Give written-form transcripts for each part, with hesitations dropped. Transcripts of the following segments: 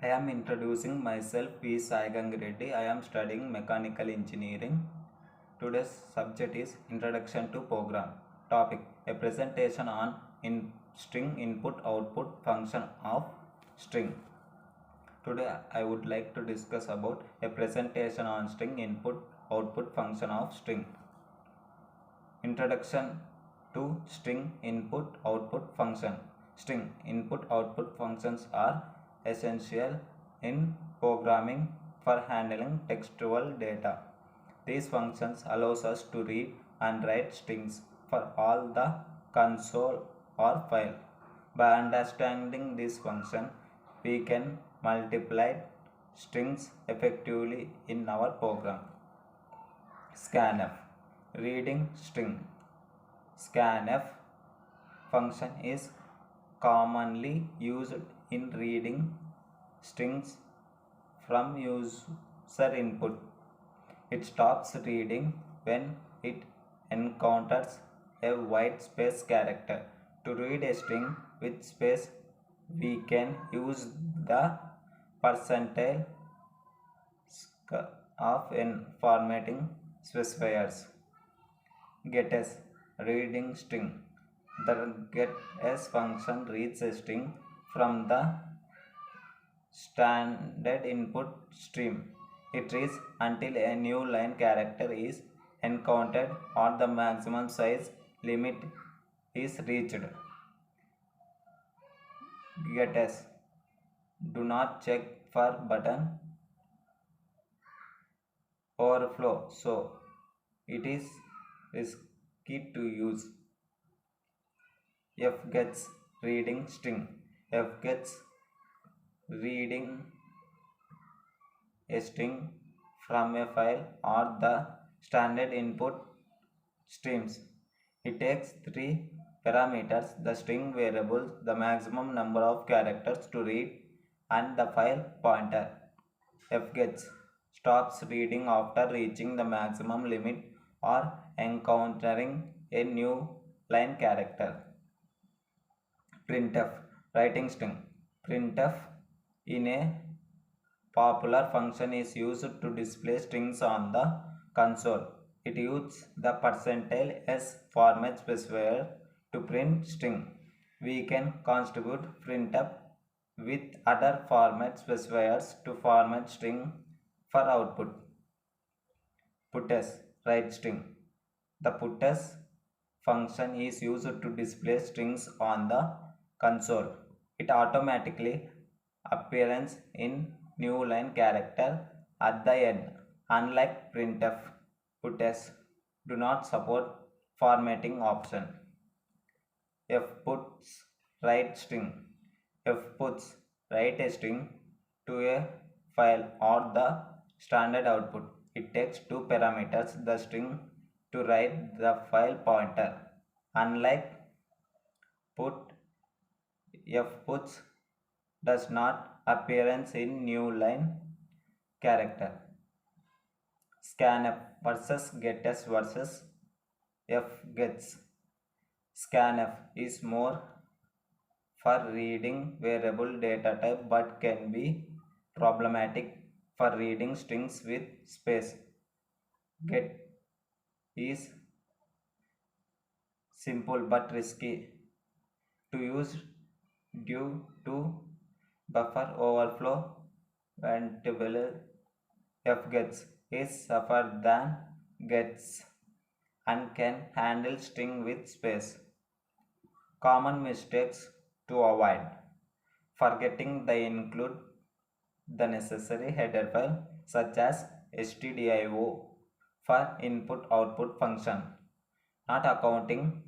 I am introducing myself, P. Saigang Reddy. I am studying mechanical engineering. Today's subject is Introduction to Program. Topic: a presentation on string input output function of string. Today I would like to discuss about a presentation on string input output function of string. Introduction to string input output function. String input output functions are essential in programming for handling textual data. These functions allows us to read and write strings for all the console or file. By understanding this function, we can multiply strings effectively in our program. Scanf, reading string. Scanf function is commonly used in reading strings from user input. It stops reading when it encounters a white space character. To read a string with space, we can use the percentile of n formatting specifiers. GetS, reading string. The getS function reads a string from the standard input stream. It reads until a new line character is encountered or the maximum size limit is reached. GetS, do not check for button overflow, so it is risky to use. Fgets, reading string. Fgets, reading a string from a file or the standard input streams. It takes three parameters: the string variable, the maximum number of characters to read, and the file pointer. Fgets stops reading after reaching the maximum limit or encountering a new line character. Printf, writing string. Printf in a popular function is used to display strings on the console. It uses the percentile s format specifier to print string. We can contribute printf with other format specifiers to format string for output. Puts, write string. The puts function is used to display strings on the console. It automatically appears in new line character at the end. Unlike printf, puts do not support formatting option. Fputs, write string. Fputs write a string to a file or the standard output. It takes two parameters: the string to write the file pointer. Unlike put, fputs does not appearance in new line character. Scanf versus getS versus fgets. Scanf is more for reading variable data type but can be problematic for reading strings with space. Get is simple but risky to use due to buffer overflow. Ventable fgets is safer than gets and can handle string with space. Common mistakes to avoid: forgetting to include the necessary header file such as stdio for input output function, not accounting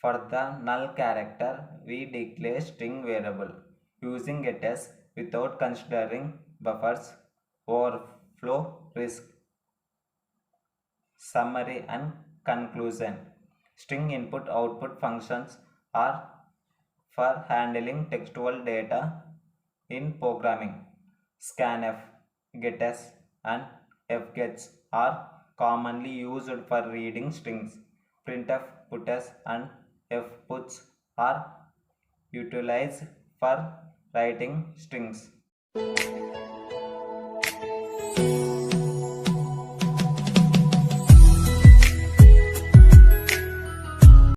for the null character we declare string variable, using getS without considering buffers overflow risk. Summary and conclusion: string input output functions are for handling textual data in programming. Scanf, getS, and fgets are commonly used for reading strings. Printf, puts, and fputs are utilized for writing strings.